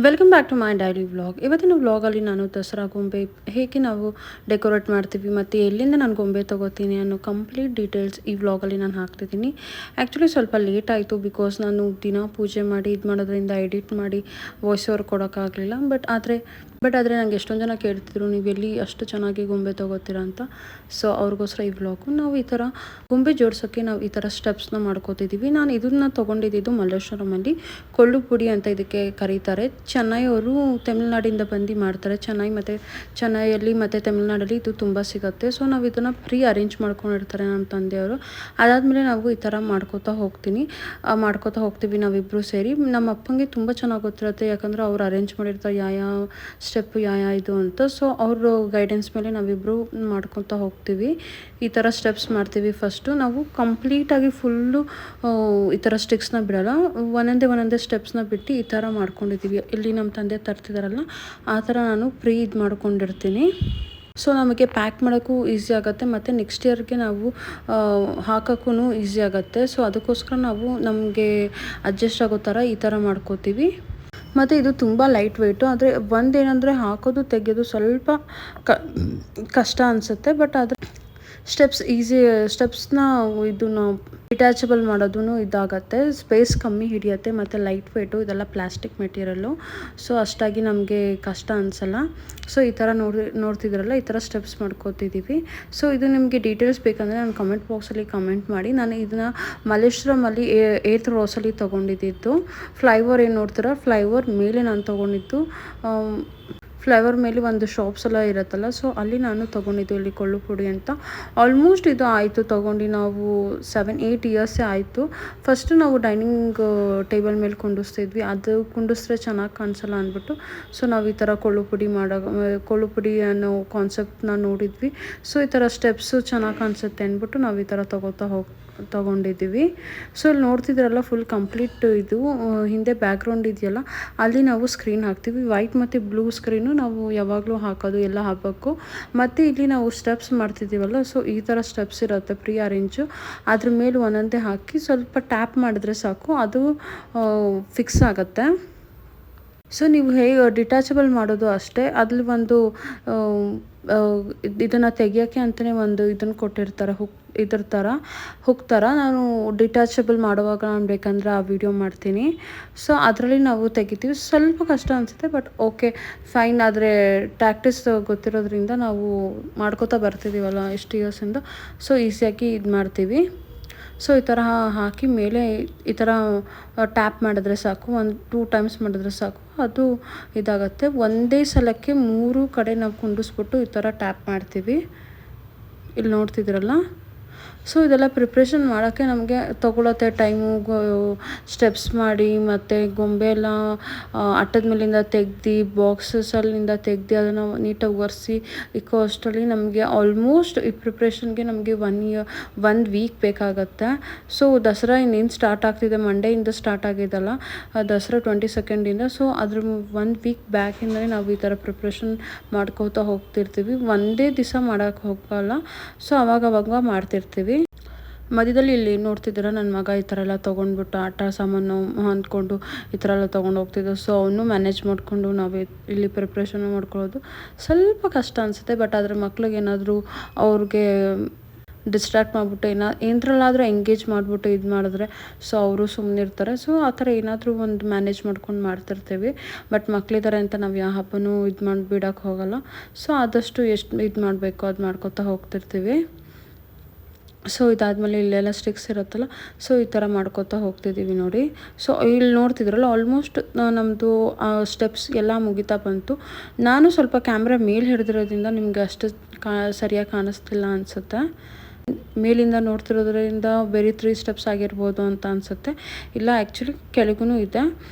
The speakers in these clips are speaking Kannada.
Welcome back to my daily vlog. ಇವತ್ತಿನ ವ್ಲಾಗಲ್ಲಿ ನಾನು ದಸರಾ ಗೊಂಬೆ ಹೇಗೆ ನಾವು ಡೆಕೋರೇಟ್ ಮಾಡ್ತೀವಿ ಮತ್ತು ಎಲ್ಲಿಂದ ನಾನು ಗೊಂಬೆ ತೊಗೋತೀನಿ ಅನ್ನೋ ಕಂಪ್ಲೀಟ್ ಡೀಟೇಲ್ಸ್ ಈ ವ್ಲಾಗಲ್ಲಿ ನಾನು ಹಾಕ್ತಿದ್ದೀನಿ. ಆ್ಯಕ್ಚುಲಿ ಸ್ವಲ್ಪ ಲೇಟ್ ಆಯಿತು ಬಿಕಾಸ್ ನಾನು ದಿನ ಪೂಜೆ ಮಾಡಿ ಇದು ಮಾಡೋದ್ರಿಂದ ಎಡಿಟ್ ಮಾಡಿ ವಾಯ್ಸ್ ಓವರ್ ಕೊಡೋಕ್ಕಾಗಲಿಲ್ಲ. ಬಟ್ ಆದರೆ ನನಗೆ ಎಷ್ಟೊಂದು ಜನ ಕೇಳ್ತಿದ್ರು, ನೀವು ಎಲ್ಲಿ ಅಷ್ಟು ಚೆನ್ನಾಗಿ ಗೊಂಬೆ ತೊಗೋತೀರಾ ಅಂತ. ಸೊ ಅವ್ರಿಗೋಸ್ಕರ ಈ ವ್ಲಾಗು. ನಾವು ಈ ಥರ ಗೊಂಬೆ ಜೋಡ್ಸೋಕ್ಕೆ ನಾವು ಈ ಥರ ಸ್ಟೆಪ್ಸ್ನ ಮಾಡ್ಕೋತಿದ್ದೀವಿ. ನಾನು ಇದನ್ನು ತೊಗೊಂಡಿದ್ದು ಮಲ್ಲೇಶ್ವರಮಲ್ಲಿ ಕೊಳ್ಳು ಪುಡಿ ಅಂತ ಇದಕ್ಕೆ ಕರೀತಾರೆ. ಚೆನ್ನೈ ಅವರು ತಮಿಳ್ನಾಡಿಂದ ಬಂದು ಮಾಡ್ತಾರೆ. ಚೆನ್ನೈಯಲ್ಲಿ ಮತ್ತು ತಮಿಳ್ನಾಡಲ್ಲಿ ಇದು ತುಂಬ ಸಿಗುತ್ತೆ. ಸೊ ನಾವು ಇದನ್ನು ಪ್ರೀ ಅರೇಂಜ್ ಮಾಡ್ಕೊಂಡಿರ್ತಾರೆ ನಮ್ಮ ತಂದೆಯವರು. ಅದಾದಮೇಲೆ ನಾವು ಈ ಥರ ಮಾಡ್ಕೋತಾ ಹೋಗ್ತೀವಿ ನಾವಿಬ್ಬರು ಸೇರಿ. ನಮ್ಮ ಅಪ್ಪಂಗೆ ತುಂಬ ಚೆನ್ನಾಗಿ ಗೊತ್ತಿರುತ್ತೆ, ಯಾಕಂದರೆ ಅವ್ರು ಅರೇಂಜ್ ಮಾಡಿರ್ತಾರೆ ಯಾವ ಸ್ಟೆಪ್ಪು ಇದು ಅಂತ. ಸೊ ಅವರು ಗೈಡೆನ್ಸ್ ಮೇಲೆ ನಾವಿಬ್ಬರು ಮಾಡ್ಕೊತಾ ಹೋಗ್ತೀವಿ. ಈ ಥರ ಸ್ಟೆಪ್ಸ್ ಮಾಡ್ತೀವಿ. ಫಸ್ಟು ನಾವು ಕಂಪ್ಲೀಟಾಗಿ ಫುಲ್ಲು ಈ ಥರ ಸ್ಟಿಕ್ಸ್ನ ಬಿಡೋಲ್ಲ, ಒಂದೊಂದೇ ಸ್ಟೆಪ್ಸ್ನ ಬಿಟ್ಟು ಈ ಥರ ಮಾಡ್ಕೊಂಡಿದ್ದೀವಿ. ಇಲ್ಲಿ ನಮ್ಮ ತಂದೆ ತರ್ತಿದಾರಲ್ಲ ಆ ಥರ ನಾನು ಇದು ಮಾಡ್ಕೊಂಡಿರ್ತೀನಿ. ಸೊ ನಮಗೆ ಪ್ಯಾಕ್ ಮಾಡೋಕ್ಕೂ ಈಸಿ ಆಗುತ್ತೆ ಮತ್ತು ನೆಕ್ಸ್ಟ್ ಇಯರ್ಗೆ ನಾವು ಹಾಕೋಕ್ಕೂ ಈಸಿ ಆಗುತ್ತೆ. ಸೊ ಅದಕ್ಕೋಸ್ಕರ ನಾವು ನಮಗೆ ಅಡ್ಜಸ್ಟ್ ಆಗೋ ಥರ ಈ ಥರ ಮಾಡ್ಕೋತೀವಿ. ಮತ್ತು ಇದು ತುಂಬ ಲೈಟ್ ವೆಯ್ಟು. ಆದರೆ ಒಂದೇನೆಂದರೆ ಹಾಕೋದು ತೆಗೆಯೋದು ಸ್ವಲ್ಪ ಕಷ್ಟ ಅನಿಸುತ್ತೆ. ಬಟ್ ಆದರೆ ಸ್ಟೆಪ್ಸ್ನ ಇದನ್ನು ಡಿಟ್ಯಾಚಬಲ್ ಮಾಡೋದು ಇದಾಗತ್ತೆ. ಸ್ಪೇಸ್ ಕಮ್ಮಿ ಹಿಡಿಯುತ್ತೆ ಮತ್ತು ಲೈಟ್ ವೆಯ್ಟು. ಇದೆಲ್ಲ ಪ್ಲಾಸ್ಟಿಕ್ ಮೆಟೀರಿಯಲ್ಲು. ಸೊ ಅಷ್ಟಾಗಿ ನಮಗೆ ಕಷ್ಟ ಅನಿಸಲ್ಲ. ಸೊ ಈ ಥರ ನೋಡ್ತಿದ್ರಲ್ಲ, ಈ ಥರ ಸ್ಟೆಪ್ಸ್ ಮಾಡ್ಕೋತಿದ್ದೀವಿ. ಸೊ ಇದು ನಿಮಗೆ ಡೀಟೇಲ್ಸ್ ಬೇಕಂದರೆ ನಾನು ಕಮೆಂಟ್ ಬಾಕ್ಸಲ್ಲಿ ಕಮೆಂಟ್ ಮಾಡಿ. ನಾನು ಇದನ್ನು ಮಲ್ಲೇಶ್ವರಮಲ್ಲಿ 8th ರೋಸಲ್ಲಿ ತೊಗೊಂಡಿದ್ದು. ಫ್ಲೈಓವರ್ ಏನು ನೋಡ್ತೀರಾ, ಫ್ಲೈಓವರ್ ಮೇಲೆ ನಾನು ತೊಗೊಂಡಿದ್ದು. ಫ್ಲೈಓವರ್ ಮೇಲೆ ಒಂದು ಶಾಪ್ಸ್ ಎಲ್ಲ ಇರುತ್ತಲ್ಲ, ಸೊ ಅಲ್ಲಿ ನಾನು ತೊಗೊಂಡಿದ್ದು ಇಲ್ಲಿ ಕೊಳ್ಳು ಪುಡಿ ಅಂತ. ಆಲ್ಮೋಸ್ಟ್ ಇದು ಆಯಿತು ತೊಗೊಂಡು ನಾವು 7-8 ಇಯರ್ಸೇ ಆಯಿತು. ಫಸ್ಟು ನಾವು ಡೈನಿಂಗ್ ಟೇಬಲ್ ಮೇಲೆ ಕುಂಡಿಸ್ತಿದ್ವಿ, ಅದು ಕುಂಡಿಸಿದ್ರೆ ಚೆನ್ನಾಗಿ ಕಾಣಿಸಲ್ಲ ಅಂದ್ಬಿಟ್ಟು ಸೊ ನಾವು ಈ ಥರ ಕೊಳ್ಳು ಪುಡಿ ಅನ್ನೋ ಕಾನ್ಸೆಪ್ಟನ್ನ ನೋಡಿದ್ವಿ. ಸೊ ಈ ಥರ ಸ್ಟೆಪ್ಸು ಚೆನ್ನಾಗಿ ಕಾಣಿಸುತ್ತೆ ಅಂದ್ಬಿಟ್ಟು ನಾವು ಈ ಥರ ತೊಗೊಂಡಿದ್ದೀವಿ. ಸೊ ಇಲ್ಲಿ ನೋಡ್ತಿದ್ರಲ್ಲ, ಫುಲ್ ಕಂಪ್ಲೀಟ್ ಇದು ಹಿಂದೆ ಬ್ಯಾಕ್ಗ್ರೌಂಡ್ ಇದೆಯಲ್ಲ, ಅಲ್ಲಿ ನಾವು ಸ್ಕ್ರೀನ್ ಹಾಕ್ತೀವಿ. ವೈಟ್ ಮತ್ತು ಬ್ಲೂ ಸ್ಕ್ರೀನು ನಾವು ಯಾವಾಗಲೂ ಹಾಕೋದು ಎಲ್ಲ ಹಬ್ಬಕ್ಕೂ. ಮತ್ತು ಇಲ್ಲಿ ನಾವು ಸ್ಟೆಪ್ಸ್ ಮಾಡ್ತಿದ್ದೀವಲ್ಲ, ಸೊ ಈ ಥರ ಸ್ಟೆಪ್ಸ್ ಇರುತ್ತೆ ಪ್ರೀ ಅರೇಂಜು. ಅದ್ರ ಮೇಲೆ ಒಂದೊಂದೇ ಹಾಕಿ ಸ್ವಲ್ಪ ಟ್ಯಾಪ್ ಮಾಡಿದ್ರೆ ಸಾಕು, ಅದು ಫಿಕ್ಸ್ ಆಗುತ್ತೆ. ಸೊ ನೀವು ಹೇಗೆ ಡಿಟ್ಯಾಚಬಲ್ ಮಾಡೋದು ಅಷ್ಟೇ. ಅದ್ರಲ್ಲಿ ಒಂದು ಇದನ್ನು ತೆಗಿಯೋಕ್ಕೆ ಅಂತಲೇ ಒಂದು ಇದನ್ನು ಕೊಟ್ಟಿರ್ತಾರೆ, ಹುಕ್ ಥರ. ನಾನು ಡಿಟ್ಯಾಚಬಲ್ ಮಾಡುವಾಗ ನಾನು ಬೇಕಂದ್ರೆ ಆ ವಿಡಿಯೋ ಮಾಡ್ತೀನಿ. ಸೊ ಅದರಲ್ಲಿ ನಾವು ತೆಗಿತೀವಿ. ಸ್ವಲ್ಪ ಕಷ್ಟ ಅನಿಸುತ್ತೆ, ಬಟ್ ಓಕೆ ಫೈನ್. ಆದರೆ ಪ್ರಾಕ್ಟೀಸ್ ಗೊತ್ತಿರೋದ್ರಿಂದ ನಾವು ಮಾಡ್ಕೋತಾ ಬರ್ತಿದ್ದೀವಲ್ಲ ಇಷ್ಟು ಇಯರ್ಸಿಂದ, ಸೊ ಈಸಿಯಾಗಿ ಇದು ಮಾಡ್ತೀವಿ. ಸೊ ಈ ಥರ ಹಾಕಿ ಮೇಲೆ ಈ ಥರ ಟ್ಯಾಪ್ ಮಾಡಿದ್ರೆ ಸಾಕು, 1-2 ಟೈಮ್ಸ್ ಮಾಡಿದ್ರೆ ಸಾಕು, ಅದು ಇದಾಗುತ್ತೆ. ಒಂದೇ ಸಲಕ್ಕೆ 3 ಕಡೆ ನಾವು ಕುಂಡಿಸ್ಬಿಟ್ಟು ಈ ಥರ ಟ್ಯಾಪ್ ಮಾಡ್ತೀವಿ. ಇಲ್ಲಿ ನೋಡ್ತಿದ್ದೀರಲ್ಲ. ಸೊ ಇದೆಲ್ಲ ಪ್ರಿಪ್ರೇಷನ್ ಮಾಡೋಕ್ಕೆ ನಮಗೆ ತೊಗೊಳತ್ತೆ ಟೈಮು. ಸ್ಟೆಪ್ಸ್ ಮಾಡಿ ಮತ್ತು ಗೊಂಬೆ ಎಲ್ಲ ಅಟ್ಟದ ಮೇಲಿಂದ ತೆಗ್ದು ಬಾಕ್ಸಸ್ಸಲ್ಲಿಂದ ತೆಗ್ದು ಅದನ್ನು ನೀಟಾಗಿ ಒರೆಸಿ ಇಕ್ಕೋ ಅಷ್ಟರಲ್ಲಿ ನಮಗೆ ಆಲ್ಮೋಸ್ಟ್ ಈ ಪ್ರಿಪ್ರೇಷನ್ಗೆ ನಮಗೆ 1 ವೀಕ್ ಬೇಕಾಗತ್ತೆ. ಸೊ ದಸರಾ ಇನ್ನೇನು ಸ್ಟಾರ್ಟ್ ಆಗ್ತಿದೆ, ಮಂಡೆಯಿಂದ ಸ್ಟಾರ್ಟ್ ಆಗಿದ್ದಲ್ಲ ದಸರಾ 22nd. ಸೊ ಅದ್ರ 1 ವೀಕ್ ಬ್ಯಾಕಿಂದಲೇ ನಾವು ಈ ಥರ ಪ್ರಿಪ್ರೇಷನ್ ಮಾಡ್ಕೋತಾ ಹೋಗ್ತಿರ್ತೀವಿ. ಒಂದೇ ದಿವಸ ಮಾಡೋಕ್ಕೆ ಹೋಗಲ್ಲ. ಸೊ ಅವಾಗವಾಗ ಮಾಡ್ತಿರ್ತೀವಿ. ಮಧ್ಯದಲ್ಲಿ ಇಲ್ಲಿ ನೋಡ್ತಿದ್ದೀರ, ನನ್ನ ಮಗ ಈ ಥರ ಎಲ್ಲ ತೊಗೊಂಡ್ಬಿಟ್ಟು ಆಟ ಸಾಮಾನು ಅಂದ್ಕೊಂಡು ಈ ಥರ ಎಲ್ಲ ತೊಗೊಂಡು ಹೋಗ್ತಿದ್ದು. ಸೊ ಅವನು ಮ್ಯಾನೇಜ್ ಮಾಡಿಕೊಂಡು ನಾವು ಇಲ್ಲಿ ಪ್ರಿಪ್ರೇಷನ್ ಮಾಡ್ಕೊಳ್ಳೋದು ಸ್ವಲ್ಪ ಕಷ್ಟ ಅನಿಸುತ್ತೆ. ಬಟ್ ಆದರೆ ಮಕ್ಳಿಗೆ ಏನಾದರೂ ಅವ್ರಿಗೆ ಡಿಸ್ಟ್ರ್ಯಾಕ್ಟ್ ಮಾಡಿಬಿಟ್ಟು ಏನರಲ್ಲಾದರೂ ಎಂಗೇಜ್ ಮಾಡಿಬಿಟ್ಟು ಇದು ಮಾಡಿದ್ರೆ ಸೊ ಅವರು ಸುಮ್ಮನೆ ಇರ್ತಾರೆ. ಸೊ ಆ ಥರ ಏನಾದರೂ ಒಂದು ಮ್ಯಾನೇಜ್ ಮಾಡ್ಕೊಂಡು ಮಾಡ್ತಿರ್ತೀವಿ. ಬಟ್ ಮಕ್ಕಳಿದ್ದಾರೆ ಅಂತ ನಾವು ಯಾವ ಹಬ್ಬನೂ ಇದು ಮಾಡಿ ಬಿಡೋಕ್ಕೆ ಹೋಗಲ್ಲ. ಸೊ ಆದಷ್ಟು ಎಷ್ಟು ಇದು ಮಾಡಬೇಕು ಅದು ಮಾಡ್ಕೊತಾ ಹೋಗ್ತಿರ್ತೀವಿ. ಸೊ ಇದಾದಮೇಲೆ ಇಲ್ಲೆಲ್ಲ ಸ್ಟಿಕ್ಸ್ ಇರುತ್ತಲ್ಲ, ಸೊ ಈ ಥರ ಮಾಡ್ಕೋತಾ ಹೋಗ್ತಿದ್ದೀವಿ ನೋಡಿ. ಸೊ ಇಲ್ಲಿ ನೋಡ್ತಿದ್ರಲ್ಲ, ಆಲ್ಮೋಸ್ಟ್ ನಮ್ಮದು ಸ್ಟೆಪ್ಸ್ ಎಲ್ಲ ಮುಗಿತಾ ಬಂತು. ನಾನು ಸ್ವಲ್ಪ ಕ್ಯಾಮ್ರಾ ಮೇಲೆ ಹಿಡಿದಿರೋದ್ರಿಂದ ನಿಮಗೆ ಅಷ್ಟು ಸರಿಯಾಗಿ ಕಾಣಿಸ್ತಿಲ್ಲ ಅನಿಸುತ್ತೆ. ಮೇಲಿಂದ ನೋಡ್ತಿರೋದ್ರಿಂದ ಬೇರೆ 3 ಸ್ಟೆಪ್ಸ್ ಆಗಿರ್ಬೋದು ಅಂತ ಅನಿಸುತ್ತೆ. ಇಲ್ಲ, ಆ್ಯಕ್ಚುಲಿ ಕೆಳಗೂ ಇದೆ.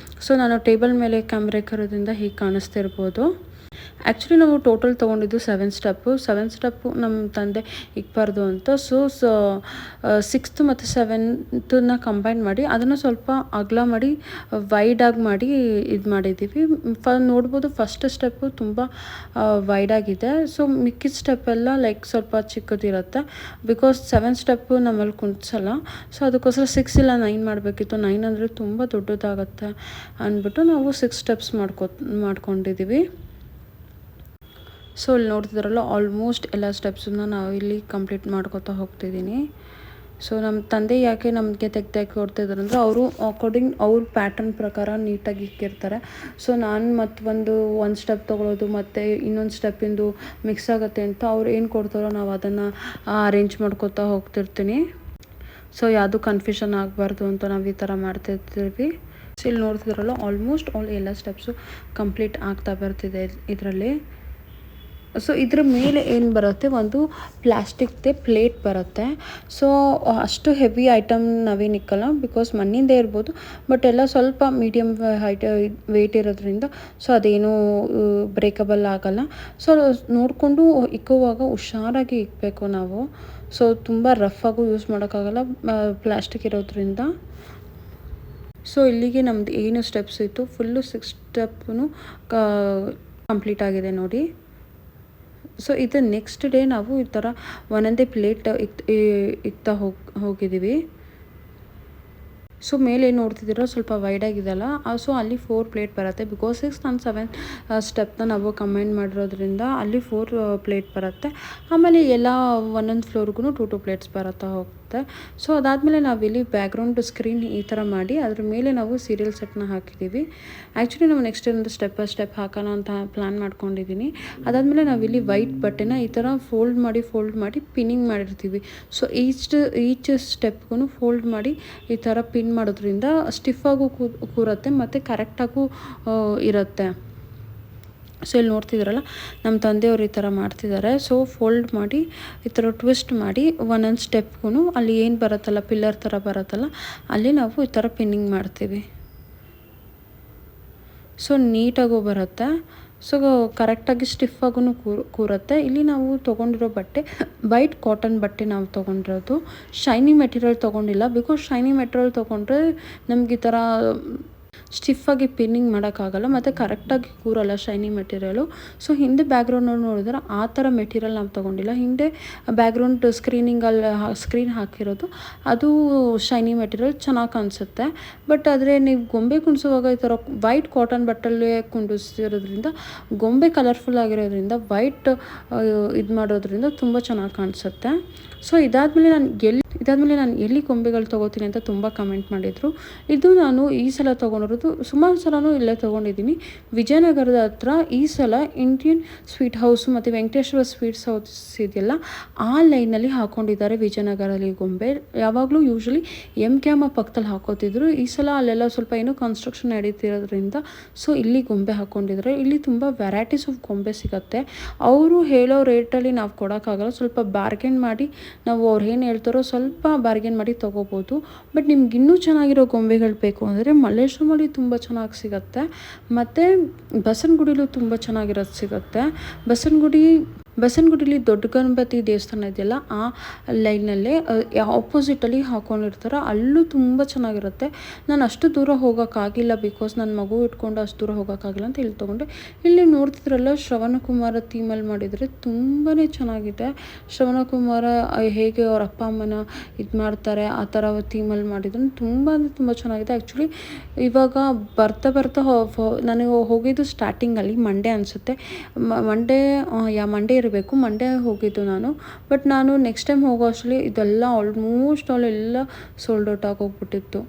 ಸೊ ನಾನು ಟೇಬಲ್ ಮೇಲೆ ಕ್ಯಾಮ್ರಾ ಇಕ್ಕಿರೋದ್ರಿಂದ ಹೀಗೆ ಕಾಣಿಸ್ತಿರ್ಬೋದು. ಆ್ಯಕ್ಚುಲಿ ನಾವು ಟೋಟಲ್ ತೊಗೊಂಡಿದ್ದು 7 ಸ್ಟೆಪ್ಪು ನಮ್ಮ ತಂದೆ ಇಕ್ಬಾರ್ದು ಅಂತ. ಸೊ ಸಿಕ್ಸ್ತ್ ಮತ್ತು ಸೆವೆಂತನ್ನ ಕಂಬೈನ್ ಮಾಡಿ ಅದನ್ನು ಸ್ವಲ್ಪ ಅಗಲ ಮಾಡಿ ವೈಡಾಗಿ ಮಾಡಿ ಇದು ಮಾಡಿದ್ದೀವಿ. ನೋಡ್ಬೋದು ಫಸ್ಟ್ ಸ್ಟೆಪ್ಪು ತುಂಬ ವೈಡಾಗಿದೆ. ಸೊ ಮಿಕ್ಕಿದ ಸ್ಟೆಪ್ಪೆಲ್ಲ ಲೈಕ್ ಸ್ವಲ್ಪ ಚಿಕ್ಕದಿರುತ್ತೆ, ಬಿಕಾಸ್ 7 ಸ್ಟೆಪ್ಪು ನಮ್ಮಲ್ಲಿ ಕುಂತಿಸಲ್ಲ. ಸೊ ಅದಕ್ಕೋಸ್ಕರ 6 ಇಲ್ಲ 9 ಮಾಡಬೇಕಿತ್ತು. 9 ಅಂದರೆ ತುಂಬ ದೊಡ್ಡದಾಗತ್ತೆ ಅಂದ್ಬಿಟ್ಟು ನಾವು 6 ಸ್ಟೆಪ್ಸ್ ಮಾಡ್ಕೊಂಡಿದ್ದೀವಿ. ಸೊ ಇಲ್ಲಿ ನೋಡ್ತಿದ್ದಾರಲ್ಲ ಆಲ್ಮೋಸ್ಟ್ ಎಲ್ಲ ಸ್ಟೆಪ್ಸನ್ನ ನಾವು ಇಲ್ಲಿ ಕಂಪ್ಲೀಟ್ ಮಾಡ್ಕೊತಾ ಹೋಗ್ತಿದ್ದೀನಿ. ಸೊ ನಮ್ಮ ತಂದೆ ಯಾಕೆ ನಮಗೆ ತೆಗ್ದಾಕಿ ಕೊಡ್ತಿದ್ದಾರೆ ಅಂದರೆ ಅವರು ಅಕಾರ್ಡಿಂಗ್ ಅವ್ರ ಪ್ಯಾಟರ್ನ್ ಪ್ರಕಾರ ನೀಟಾಗಿ ಇಕ್ಕಿರ್ತಾರೆ. ಸೊ ನಾನು ಒಂದು ಸ್ಟೆಪ್ ತೊಗೊಳೋದು ಮತ್ತು ಇನ್ನೊಂದು ಸ್ಟೆಪ್ಪಿಂದು ಮಿಕ್ಸ್ ಆಗುತ್ತೆ ಅಂತ ಅವ್ರು ಏನು ಕೊಡ್ತಾರೋ ನಾವು ಅದನ್ನು ಅರೇಂಜ್ ಮಾಡ್ಕೊತಾ ಹೋಗ್ತಿರ್ತೀನಿ. ಸೊ ಯಾವುದು ಕನ್ಫ್ಯೂಷನ್ ಆಗಬಾರ್ದು ಅಂತ ನಾವು ಈ ಥರ ಮಾಡ್ತಿರ್ತೀವಿ. ಸೊ ಇಲ್ಲಿ ನೋಡ್ತಿದ್ದಾರಲ್ಲ ಆಲ್ಮೋಸ್ಟ್ ಎಲ್ಲ ಸ್ಟೆಪ್ಸು ಕಂಪ್ಲೀಟ್ ಆಗ್ತಾ ಬರ್ತಿದೆ ಇದರಲ್ಲಿ. ಸೊ ಇದ್ರ ಮೇಲೆ ಏನು ಬರುತ್ತೆ, ಒಂದು ಪ್ಲಾಸ್ಟಿಕ್ದೇ ಪ್ಲೇಟ್ ಬರುತ್ತೆ. ಸೊ ಅಷ್ಟು ಹೆವಿ ಐಟಮ್ ನಾವೇನಿಕ್ಕಲ್ಲ, ಬಿಕಾಸ್ ಮಣ್ಣಿಂದೇ ಇರ್ಬೋದು, ಬಟ್ ಎಲ್ಲ ಸ್ವಲ್ಪ ಮೀಡಿಯಮ್ ವೆಯ್ಟ್ ಇರೋದ್ರಿಂದ ಸೊ ಅದೇನೂ ಬ್ರೇಕಬಲ್ ಆಗಲ್ಲ. ಸೊ ನೋಡಿಕೊಂಡು ಇಕ್ಕುವಾಗ ಹುಷಾರಾಗಿ ಇಕ್ಕಬೇಕು ನಾವು. ಸೊ ತುಂಬ ರಫಾಗೂ ಯೂಸ್ ಮಾಡೋಕ್ಕಾಗಲ್ಲ ಪ್ಲಾಸ್ಟಿಕ್ ಇರೋದ್ರಿಂದ. ಸೊ ಇಲ್ಲಿಗೆ ನಮ್ಮದು ಏನು ಸ್ಟೆಪ್ಸ್ ಇತ್ತು ಫುಲ್ಲು 6 ಸ್ಟೆಪ್ಪು ಕಂಪ್ಲೀಟ್ ಆಗಿದೆ ನೋಡಿ. ಸೊ ಇದು ನೆಕ್ಸ್ಟ್ ಡೇ ನಾವು ಈ ಥರ ಒಂದೊಂದೇ ಪ್ಲೇಟ್ ಇಕ್ತಾ ಹೋಗಿದ್ದೀವಿ. ಸೊ ಮೇಲೆ ನೋಡ್ತಿದ್ದೀರ ಸ್ವಲ್ಪ ವೈಡಾಗಿದೆಲ್ಲ, ಸೊ ಅಲ್ಲಿ 4 ಪ್ಲೇಟ್ ಬರುತ್ತೆ. ಬಿಕಾಸ್ 6 and 7 ಸ್ಟೆಪ್ನ ನಾವು ಕಂಬೈನ್ ಮಾಡಿರೋದ್ರಿಂದ ಅಲ್ಲಿ 4 ಪ್ಲೇಟ್ ಬರುತ್ತೆ. ಆಮೇಲೆ ಎಲ್ಲ ಒಂದೊಂದು ಫ್ಲೋರ್ಗೂ 2 ಪ್ಲೇಟ್ಸ್ ಬರುತ್ತಾ ಹೋಗುತ್ತೆ. ಸೊ ಅದಾದಮೇಲೆ ನಾವಿಲ್ಲಿ ಬ್ಯಾಕ್ಗ್ರೌಂಡ್ ಸ್ಕ್ರೀನ್ ಈ ಥರ ಮಾಡಿ ಅದ್ರ ಮೇಲೆ ನಾವು ಸೀರಿಯಲ್ ಸೆಟ್ನ ಹಾಕಿದ್ದೀವಿ. ಆ್ಯಕ್ಚುಲಿ ನಾವು ನೆಕ್ಸ್ಟ್ ಒಂದು ಸ್ಟೆಪ್ ಬೈ ಸ್ಟೆಪ್ ಹಾಕೋಣ ಅಂತ ಪ್ಲ್ಯಾನ್ ಮಾಡ್ಕೊಂಡಿದ್ದೀನಿ. ಅದಾದಮೇಲೆ ನಾವಿಲ್ಲಿ ವೈಟ್ ಬಟ್ಟೆನ ಈ ಥರ ಫೋಲ್ಡ್ ಮಾಡಿ ಪಿನ್ನಿಂಗ್ ಮಾಡಿರ್ತೀವಿ. ಸೊ ಈಚ್ ಸ್ಟೆಪ್ಗೂ ಫೋಲ್ಡ್ ಮಾಡಿ ಈ ಥರ ಪಿನ್ ಮಾಡೋದ್ರಿಂದ ಸ್ಟಿಫಾಗೂ ಕೂರುತ್ತೆ ಮತ್ತು ಕರೆಕ್ಟಾಗೂ ಇರುತ್ತೆ. ಸೊ ಇಲ್ಲಿ ನೋಡ್ತಿದ್ದೀರಲ್ಲ ನಮ್ಮ ತಂದೆಯವರು ಈ ಥರ ಮಾಡ್ತಿದ್ದಾರೆ. ಸೊ ಫೋಲ್ಡ್ ಮಾಡಿ ಈ ಥರ ಟ್ವಿಸ್ಟ್ ಮಾಡಿ ಒಂದೊಂದು ಸ್ಟೆಪ್ಗೂ ಅಲ್ಲಿ ಏನು ಬರುತ್ತಲ್ಲ ಪಿಲ್ಲರ್ ಥರ ಬರುತ್ತಲ್ಲ ಅಲ್ಲಿ ನಾವು ಈ ಥರ ಪಿನ್ನಿಂಗ್ ಮಾಡ್ತೀವಿ. ಸೊ ನೀಟಾಗೂ ಬರುತ್ತೆ. ಸೊ ಕರೆಕ್ಟಾಗಿ ಸ್ಟಿಫಾಗೂ ಕೂರುತ್ತೆ. ಇಲ್ಲಿ ನಾವು ತೊಗೊಂಡಿರೋ ಬಟ್ಟೆ ವೈಟ್ ಕಾಟನ್ ಬಟ್ಟೆ ನಾವು ತೊಗೊಂಡಿರೋದು, ಶೈನಿ ಮೆಟೀರಿಯಲ್ ತೊಗೊಂಡಿಲ್ಲ. ಬಿಕಾಸ್ ಶೈನಿ ಮೆಟೀರಿಯಲ್ ತೊಗೊಂಡ್ರೆ ನಮ್ಗೆ ಈ ಥರ ಸ್ಟಿಫಾಗಿ ಪಿನ್ನಿಂಗ್ ಮಾಡೋಕ್ಕಾಗಲ್ಲ ಮತ್ತು ಕರೆಕ್ಟಾಗಿ ಕೂರಲ್ಲ ಶೈನಿ ಮೆಟೀರಿಯಲು. ಸೊ ಹಿಂದೆ ಬ್ಯಾಕ್ಗ್ರೌಂಡ್ ನೋಡಿದ್ರೆ ಆ ಥರ ಮೆಟೀರಿಯಲ್ ನಾವು ತೊಗೊಂಡಿಲ್ಲ. ಹಿಂದೆ ಬ್ಯಾಕ್ಗ್ರೌಂಡ್ ಸ್ಕ್ರೀನ್ ಹಾಕಿರೋದು ಅದು ಶೈನಿ ಮೆಟೀರಿಯಲ್ ಚೆನ್ನಾಗಿ ಕಾಣಿಸುತ್ತೆ. ಬಟ್ ಆದರೆ ನೀವು ಗೊಂಬೆ ಕುಣಿಸುವಾಗ ಈ ಥರ ವೈಟ್ ಕಾಟನ್ ಬಟ್ಟೆಲ್ಲೇ ಕುಂಡಿಸಿರೋದ್ರಿಂದ ಗೊಂಬೆ ಕಲರ್ಫುಲ್ ಆಗಿರೋದ್ರಿಂದ ವೈಟ್ ಇದು ಮಾಡೋದ್ರಿಂದ ತುಂಬ ಚೆನ್ನಾಗಿ ಕಾಣಿಸುತ್ತೆ. ಸೊ ಇದಾದಮೇಲೆ ನಾನು ಎಲ್ಲಿ ಗೊಂಬೆಗಳು ತೊಗೋತೀನಿ ಅಂತ ತುಂಬ ಕಮೆಂಟ್ ಮಾಡಿದರು. ಇದು ನಾನು ಈ ಸಲ ತೊಗೊಂಡಿರೋದು, ಸುಮಾರು ಸಲನೂ ಇಲ್ಲೇ ತೊಗೊಂಡಿದ್ದೀನಿ, ವಿಜಯನಗರದ ಹತ್ರ. ಈ ಸಲ ಇಂಡಿಯನ್ ಸ್ವೀಟ್ ಹೌಸು ಮತ್ತು ವೆಂಕಟೇಶ್ವರ ಸ್ವೀಟ್ಸ್ ಹೌಸ್ ಇದೆಯಲ್ಲ ಆ ಲೈನಲ್ಲಿ ಹಾಕ್ಕೊಂಡಿದ್ದಾರೆ ವಿಜಯನಗರಲ್ಲಿ ಗೊಂಬೆ. ಯಾವಾಗಲೂ ಯೂಶ್ವಲಿ ಕ್ಯಾಮ ಪಕ್ಕದಲ್ಲಿ ಹಾಕೋತಿದ್ರು. ಈ ಸಲ ಅಲ್ಲೆಲ್ಲ ಸ್ವಲ್ಪ ಏನೋ ಕನ್ಸ್ಟ್ರಕ್ಷನ್ ನಡೀತಿರೋದ್ರಿಂದ ಸೊ ಇಲ್ಲಿ ಗೊಂಬೆ ಹಾಕ್ಕೊಂಡಿದ್ದಾರೆ. ಇಲ್ಲಿ ತುಂಬ ವೆರೈಟೀಸ್ ಆಫ್ ಗೊಂಬೆ ಸಿಗುತ್ತೆ. ಅವರು ಹೇಳೋ ರೇಟಲ್ಲಿ ನಾವು ಕೊಡೋಕ್ಕಾಗಲ್ಲ, ಸ್ವಲ್ಪ ಬಾರ್ಗೇನ್ ಮಾಡಿ ನಾವು ಅವ್ರು ಏನು ಹೇಳ್ತಾರೋ ಸ್ವಲ್ಪ ಬಾರ್ಗೇನ್ ಮಾಡಿ ತೊಗೋಬೋದು. ಬಟ್ ನಿಮ್ಗೆ ಇನ್ನೂ ಚೆನ್ನಾಗಿರೋ ಗೊಂಬೆಗಳು ಬೇಕು ಅಂದರೆ ಮಲ್ಲೇಶ್ವರಮಲ್ಲಿ ತುಂಬ ಚೆನ್ನಾಗಿ ಸಿಗುತ್ತೆ, ಮತ್ತು ಬಸವನಗುಡಿಲೂ ತುಂಬ ಚೆನ್ನಾಗಿರೋದು ಸಿಗುತ್ತೆ. ಬಸವನಗುಡಿಲಿ ದೊಡ್ಡ ಗಣಪತಿ ದೇವಸ್ಥಾನ ಇದೆಯಲ್ಲ ಆ ಲೈನಲ್ಲೇ ಆಪೋಸಿಟಲ್ಲಿ ಹಾಕ್ಕೊಂಡಿರ್ತಾರೆ, ಅಲ್ಲೂ ತುಂಬ ಚೆನ್ನಾಗಿರುತ್ತೆ. ನಾನು ಅಷ್ಟು ದೂರ ಹೋಗೋಕ್ಕಾಗಿಲ್ಲ, ಬಿಕಾಸ್ ನನ್ನ ಮಗು ಇಟ್ಕೊಂಡು ಅಷ್ಟು ದೂರ ಹೋಗೋಕ್ಕಾಗಿಲ್ಲ ಅಂತ ಇಲ್ಲಿ ತೊಗೊಂಡೆ. ಇಲ್ಲಿ ನೋಡ್ತಿದ್ರಲ್ಲ ಶ್ರವಣಕುಮಾರ ಥೀಮಲ್ಲಿ ಮಾಡಿದರೆ ತುಂಬಾ ಚೆನ್ನಾಗಿದೆ. ಶ್ರವಣಕುಮಾರ ಹೇಗೆ ಅವ್ರ ಅಪ್ಪ ಅಮ್ಮನ ಇದು ಮಾಡ್ತಾರೆ ಆ ಥರ ಥೀಮಲ್ಲಿ ಮಾಡಿದ್ರು ತುಂಬ ಅಂದರೆ ತುಂಬ ಚೆನ್ನಾಗಿದೆ. ಆ್ಯಕ್ಚುಲಿ ಇವಾಗ ಬರ್ತಾ ನನಗೆ ಹೋಗಿದ್ದು ಸ್ಟಾರ್ಟಿಂಗಲ್ಲಿ ಮಂಡೇ ಅನಿಸುತ್ತೆ, ಮಂಡೇ ಇರಬೇಕು, ಮಂಡೇ ಹೋಗಿದ್ದು ನಾನು. ಬಟ್ ನಾನು ನೆಕ್ಸ್ಟ್ ಟೈಮ್ ಹೋಗೋ ಅಷ್ಟರಲ್ಲಿ ಇದೆಲ್ಲ ಆಲ್ಮೋಸ್ಟ್ ಅಲ್ಲೆಲ್ಲ ಸೋಲ್ಡ್ ಔಟ್ ಆಗೋಗ್ಬಿಟ್ಟಿತ್ತು.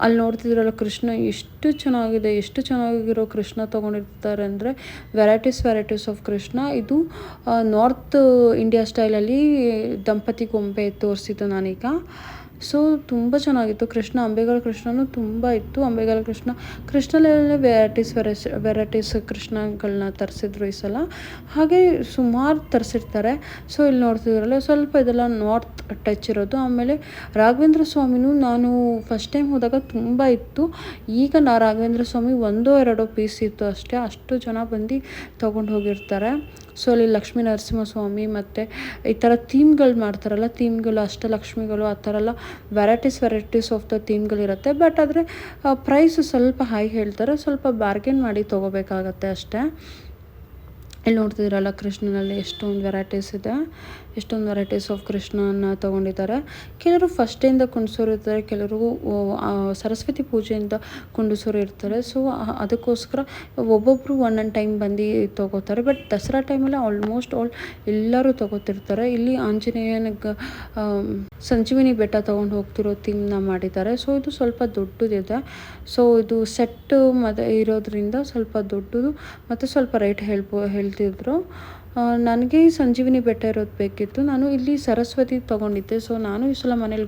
ಅಲ್ಲಿ ನೋಡ್ತಿದ್ರಲ್ಲ ಕೃಷ್ಣ ಎಷ್ಟು ಚೆನ್ನಾಗಿರೋ ಕೃಷ್ಣ ತೊಗೊಂಡಿರ್ತಾರೆ ಅಂದರೆ ವೆರೈಟೀಸ್ ಆಫ್ ಕೃಷ್ಣ. ಇದು ನಾರ್ತ್ ಇಂಡಿಯಾ ಸ್ಟೈಲಲ್ಲಿ ದಂಪತಿ ಗೊಂಬೆ ತೋರಿಸಿದ್ದು ನಾನೀಗ. ಸೊ ತುಂಬ ಚೆನ್ನಾಗಿತ್ತು. ಅಂಬೆಗಾಲ್ ಕೃಷ್ಣನೂ ತುಂಬ ಇತ್ತು. ಅಂಬೆಗಾಲ್ ಕೃಷ್ಣಲ್ಲೇ ವೆರೈಟೀಸ್ ಕೃಷ್ಣಗಳನ್ನ ತರಿಸಿದ್ರು ಈ ಸಲ. ಹಾಗೆ ಸುಮಾರು ತರಿಸಿರ್ತಾರೆ. ಸೊ ಇಲ್ಲಿ ನೋಡ್ತಿದ್ರಲ್ಲ ಸ್ವಲ್ಪ ಇದೆಲ್ಲ ನಾರ್ತ್ ಟಚ್ ಇರೋದು. ಆಮೇಲೆ ರಾಘವೇಂದ್ರ ಸ್ವಾಮಿನೂ ನಾನು ಫಸ್ಟ್ ಟೈಮ್ ಹೋದಾಗ ತುಂಬ ಇತ್ತು. ಈಗ ರಾಘವೇಂದ್ರ ಸ್ವಾಮಿ 1-2 ಪೀಸ್ ಇತ್ತು ಅಷ್ಟೇ. ಅಷ್ಟು ಜನ ಬಂದು ತೊಗೊಂಡು ಹೋಗಿರ್ತಾರೆ. ಸೊ ಅಲ್ಲಿ ಲಕ್ಷ್ಮೀ ನರಸಿಂಹಸ್ವಾಮಿ ಮತ್ತು ಈ ಥರ ಥೀಮ್ಗಳು ಮಾಡ್ತಾರಲ್ಲ, ಥೀಮ್ಗಳು ಅಷ್ಟಲಕ್ಷ್ಮಿಗಳು ಆ ಥರ ಎಲ್ಲ ವೆರೈಟೀಸ್ ಆಫ್ ದ ಥೀಮ್ಗಳಿರುತ್ತೆ. ಬಟ್ ಆದರೆ ಪ್ರೈಸ್ ಸ್ವಲ್ಪ ಹೈ ಹೇಳ್ತಾರೆ. ಸ್ವಲ್ಪ ಬಾರ್ಗೇನ್ ಮಾಡಿ ತೊಗೋಬೇಕಾಗತ್ತೆ ಅಷ್ಟೇ. ಇಲ್ಲಿ ನೋಡ್ತಿದ್ದೀರಲ್ಲ ಕೃಷ್ಣನಲ್ಲಿ ಎಷ್ಟೊಂದು ವೆರೈಟೀಸ್ ಇದೆ. ಎಷ್ಟೊಂದು ವೆರೈಟೀಸ್ ಆಫ್ ಕೃಷ್ಣನ ತೊಗೊಂಡಿದ್ದಾರೆ. ಕೆಲವರು ಫಸ್ಟಿಂದ ಕುಂಡಿಸೋರು ಇರ್ತಾರೆ, ಕೆಲವರು ಸರಸ್ವತಿ ಪೂಜೆಯಿಂದ ಕುಂಡಿಸೋರು ಇರ್ತಾರೆ. ಸೊ ಅದಕ್ಕೋಸ್ಕರ ಒಬ್ಬೊಬ್ಬರು ಒಂದೊಂದು ಟೈಮ್ ಬಂದು ತೊಗೋತಾರೆ. ಬಟ್ ದಸರಾ ಟೈಮಲ್ಲಿ ಆಲ್ಮೋಸ್ಟ್ ಎಲ್ಲರೂ ತೊಗೋತಿರ್ತಾರೆ. ಇಲ್ಲಿ ಆಂಜನೇಯನಿಗೆ ಸಂಜೀವಿನಿ ಬೆಟ್ಟ ತೊಗೊಂಡು ಹೋಗ್ತಿರೋ ಥೀಮ್ನ ಮಾಡಿದ್ದಾರೆ. ಸೊ ಇದು ಸ್ವಲ್ಪ ದೊಡ್ಡದಿದೆ. ಸೊ ಇದು ಸೆಟ್ಟು ಮತ್ತು ಇರೋದ್ರಿಂದ ಸ್ವಲ್ಪ ದೊಡ್ಡದು ಮತ್ತು ಸ್ವಲ್ಪ ರೇಟ್ ಹೇಳ್ತಿದ್ರು. ನನಗೆ ಸಂಜೀವಿನಿ ಬೆಟ್ಟ ಇರೋದು ಬೇಕಿತ್ತು. ನಾನು ಇಲ್ಲಿ ಸರಸ್ವತಿ ತೊಗೊಂಡಿದ್ದೆ. ಸೊ ನಾನು ಈ ಸಲ ಮನೇಲಿ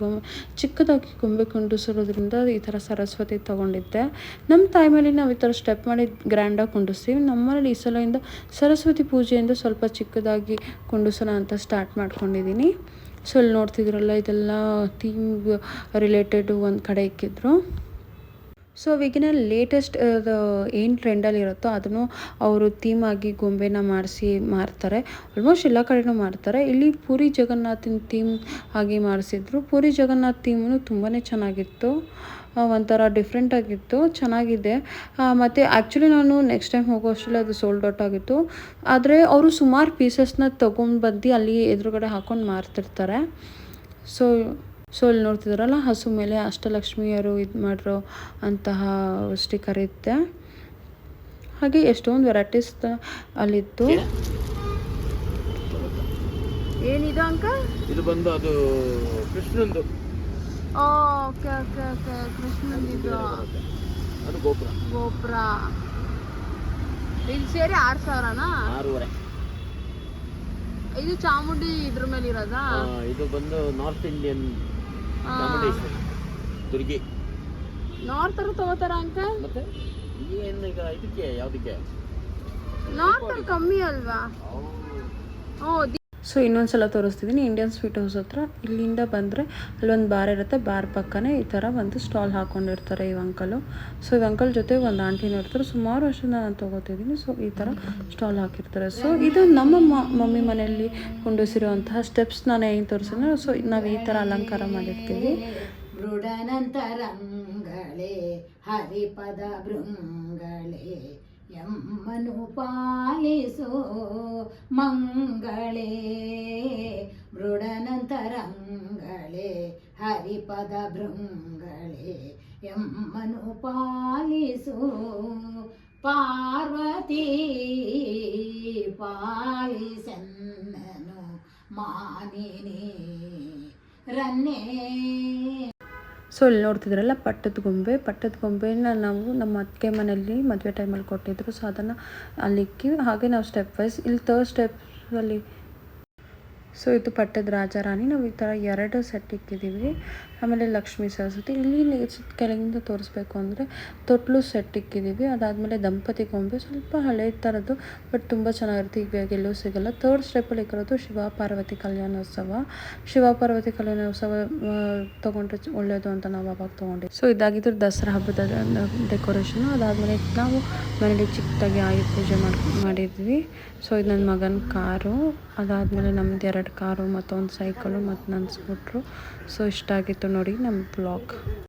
ಚಿಕ್ಕದಾಗಿ ಗೊಂಬೆ ಕುಂಡಿಸಿರೋದ್ರಿಂದ ಈ ಥರ ಸರಸ್ವತಿ ತೊಗೊಂಡಿದ್ದೆ. ನಮ್ಮ ಟೈಮಲ್ಲಿ ನಾವು ಈ ಥರ ಸ್ಟೆಪ್ ಮಾಡಿ ಗ್ರ್ಯಾಂಡಾಗಿ ಕುಂಡಿಸ್ತೀವಿ. ನಮ್ಮನೇಲಿ ಈ ಸಲದಿಂದ ಸರಸ್ವತಿ ಪೂಜೆಯಿಂದ ಸ್ವಲ್ಪ ಚಿಕ್ಕದಾಗಿ ಕುಂಡಿಸೋಣ ಅಂತ ಸ್ಟಾರ್ಟ್ ಮಾಡ್ಕೊಂಡಿದ್ದೀನಿ. ಸೊ ಇಲ್ಲಿ ನೋಡ್ತಿದ್ರಲ್ಲ ಇದೆಲ್ಲ ಥೀಮ್ ರಿಲೇಟೆಡ್ ಒಂದು ಕಡೆ ಇಕ್ಕಿದ್ರು. ಸೊ ಈಗಿನ ಲೇಟೆಸ್ಟ್ ಏನು ಟ್ರೆಂಡಲ್ಲಿ ಇರುತ್ತೋ ಅದನ್ನು ಅವರು ಥೀಮಾಗಿ ಗೊಂಬೆನ ಮಾಡಿಸಿ ಮಾರ್ತಾರೆ. ಆಲ್ಮೋಸ್ಟ್ ಎಲ್ಲ ಕಡೆನೂ ಮಾಡ್ತಾರೆ. ಇಲ್ಲಿ ಪೂರಿ ಜಗನ್ನಾಥನ ಥೀಮ್ ಆಗಿ ಮಾಡಿಸಿದ್ರು. ಪೂರಿ ಜಗನ್ನಾಥ್ ಥೀಮು ತುಂಬಾ ಚೆನ್ನಾಗಿತ್ತು. ಒಂಥರ ಡಿಫ್ರೆಂಟಾಗಿತ್ತು, ಚೆನ್ನಾಗಿದೆ. ಮತ್ತು ಆ್ಯಕ್ಚುಲಿ ನಾನು ನೆಕ್ಸ್ಟ್ ಟೈಮ್ ಹೋಗೋ ಅಷ್ಟರಲ್ಲಿ ಅದು ಸೋಲ್ಡ್ ಔಟ್ ಆಗಿತ್ತು. ಆದರೆ ಅವರು ಸುಮಾರು ಪೀಸಸ್ನ ತೊಗೊಂಡ್ಬಂದು ಅಲ್ಲಿ ಎದುರುಗಡೆ ಹಾಕ್ಕೊಂಡು ಮಾರ್ತಿರ್ತಾರೆ. ಸೊ ಇಲ್ಲಿ ನೋಡ್ತಿದ್ದಾರಲ್ಲ ಹಸು ಮೇಲೆ ಅಷ್ಟಲಕ್ಷ್ಮಿಯರು ಇದು ಮಾಡಿರೋ ಅಂತಹ ಸ್ಟಿಕರ್ ಇತ್ತೆ. ಹಾಗೆ ಎಷ್ಟೊಂದು ವೆರೈಟೀಸ್ ಅಲ್ಲಿತ್ತು. ಏನಿದು ಅಂಕಲ್? ಇದು ಬಂದು ಅದು ಕೃಷ್ಣಂದು. ಓಕೆ ಓಕೆ ಓಕೆ ಕೃಷ್ಣಂದು. ಅದು ಗೋಪುರ ಇದು ಸೇರಿ 6,000ನಾ? 6,500. ಇದು ಚಾಮುಂಡಿ ಇದ್ರ ಮೇಲೆ ಇರೋದಾ? ಇದು ಬಂದು north Indian Chamundeshwari Durgi. North ಅವರು ತಗೋತಾರ ಅಂಕಲ್? ಮತ್ತೆ ಏನು ಈಗ ಇದಕ್ಕೆ ಯಾವುದಕ್ಕೆ ನಾರ್ತ್ ಅಲ್ಲಿ ಕಮ್ಮಿ ಅಲ್ವಾ? ಸೊ ಇನ್ನೊಂದ್ಸಲ ತೋರಿಸ್ತಿದ್ದೀನಿ. ಇಂಡಿಯನ್ ಸ್ವೀಟ್ ಹೌಸ್ ಹತ್ರ ಇಲ್ಲಿಂದ ಬಂದರೆ ಅಲ್ಲೊಂದು ಬಾರ್ ಇರುತ್ತೆ. ಬಾರ್ ಪಕ್ಕನೇ ಈ ಥರ ಒಂದು ಸ್ಟಾಲ್ ಹಾಕ್ಕೊಂಡಿರ್ತಾರೆ ಈ ಅಂಕಲು. ಸೊ ಈ ಅಂಕಲ್ ಜೊತೆ ಒಂದು ಆಂಟಿನೂ ಇರ್ತಾರೆ. ಸುಮಾರು ವರ್ಷದಿಂದ ನಾನು ತೊಗೋತಿದ್ದೀನಿ. ಸೊ ಈ ಥರ ಸ್ಟಾಲ್ ಹಾಕಿರ್ತಾರೆ. ಸೊ ಇದು ನಮ್ಮ ಮಮ್ಮಿ ಮನೆಯಲ್ಲಿ ಕುಂಡಿಸಿರುವಂತಹ ಸ್ಟೆಪ್ಸ್ ನಾನು ಏನು ತೋರಿಸಿದ್ರೆ ಸೊ ನಾವು ಈ ಥರ ಅಲಂಕಾರ ಮಾಡಿರ್ತೀವಿ. ಮೃಡನಂತರಂಗಳೇ ಹರಿಪದ ಭೃಂಗಳೇ ಯಮ್ಮನು ಪಾಲಿಸೋ ಮಂಗಳೇ. ಮೃಡನಂತರಂಗಳೇ ಹರಿಪದ ಭೃಂಗಳೇ ಯಮ್ಮನು ಪಾಲಿಸೋ. ಪಾರ್ವತಿ ಪಾಲಿಸನ್ನನು ಮಾನಿನಿ ರನ್ನೇ. ಸೊ ಇಲ್ಲಿ ನೋಡ್ತಿದ್ರಲ್ಲ ಪಟ್ಟದ ಗೊಂಬೆನ ನಾವು ನಮ್ಮ ಅತ್ತಿಗೆ ಮನೆಯಲ್ಲಿ ಮದುವೆ ಟೈಮಲ್ಲಿ ಕೊಟ್ಟಿದ್ರು. ಸೊ ಅದನ್ನು ಅಲ್ಲಿಕ್ಕಿ ಹಾಗೆ ನಾವು ಸ್ಟೆಪ್ ವೈಸ್ ಇಲ್ಲಿ 3rd ಸ್ಟೆಪ್ಪಲ್ಲಿ ಸೊ ಇದು ಪಟ್ಟದ ರಾಜಾರಾಣಿ. ನಾವು ಈ ಥರ 2 ಸೆಟ್ ಇಕ್ಕಿದ್ದೀವಿ. ಆಮೇಲೆ ಲಕ್ಷ್ಮೀ ಸರಸ್ವತಿ. ಇಲ್ಲಿ ಕೆಳಗಿಂದ ತೋರಿಸ್ಬೇಕು ಅಂದರೆ ತೊಟ್ಲು ಸೆಟ್ ಇಕ್ಕಿದ್ದೀವಿ. ಅದಾದಮೇಲೆ ದಂಪತಿ ಗೊಂಬೆ ಸ್ವಲ್ಪ ಹಳೆ ಥರದ್ದು ಬಟ್ ತುಂಬ ಚೆನ್ನಾಗಿರುತ್ತೆ. ಈಗ ಎಲ್ಲೂ ಸಿಗೋಲ್ಲ. 3rd ಸ್ಟೆಪ್ಪಲ್ಲಿ ಇಕ್ಕಿರೋದು ಶಿವ ಪಾರ್ವತಿ ಕಲ್ಯಾಣೋತ್ಸವ ತೊಗೊಂಡ್ರೆ ಒಳ್ಳೆಯದು ಅಂತ ನಾವು ಅವಾಗ ತೊಗೊಂಡಿದ್ವಿ. ಸೊ ಇದಾಗಿದ್ದು ದಸರಾ ಹಬ್ಬದ ಡೆಕೋರೇಷನು. ಅದಾದಮೇಲೆ ನಾವು ಮನೇಲಿ ಚಿಕ್ಕದಾಗಿ ಆಯುಧ ಪೂಜೆ ಮಾಡಿದ್ವಿ. ಸೊ ಇದು ನನ್ನ ಮಗನ ಕಾರು. ಅದಾದಮೇಲೆ ನಮ್ಮದು 2 ಕಾರು ಮತ್ತು ಒಂದು ಸೈಕಲು ಮತ್ತು ನನ್ನ ಸ್ಕೂಟ್ರು. ಸೊ ಇಷ್ಟ ಆಗಿತ್ತು ನೋಡಿ ನಮ್ಮ ಬ್ಲಾಗ್.